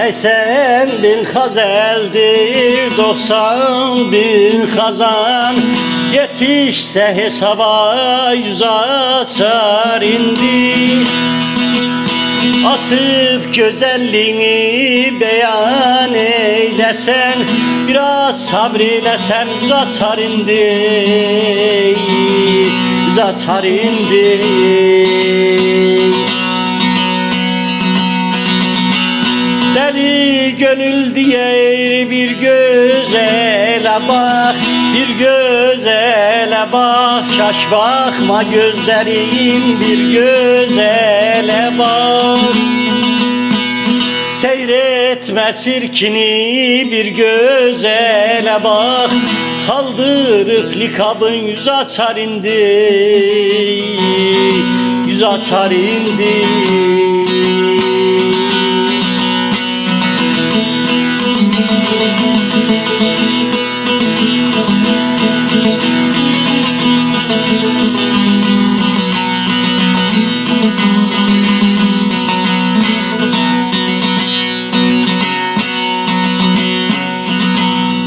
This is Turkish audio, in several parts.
80.000 hazeldir 90.000 kazan. Yetişse hesaba 100 açar indi. Açıp güzelliğini beyan eylesen, biraz sabreylesen 100 açar indi. 100 açar indi. Deli gönül diye bir gözele bak, bir gözele bak. Şaş bakma gözlerin, bir gözele bak. Seyretme çirkini, bir gözele bak. Kaldırıp likabın 100 açar indi. 100 açar indi.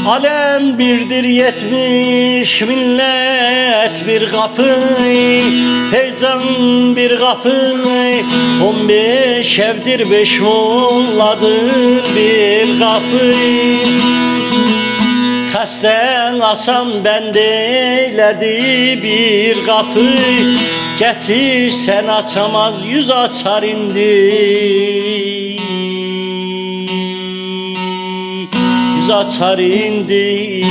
Alem birdir 70 millet bir kapı, heyecan bir kapı. 15 evdir 5 molladır bir kapı. Kasten asam ben deyledi bir kapı. Getirsen açamaz 100 açar indi. 100 açar indi.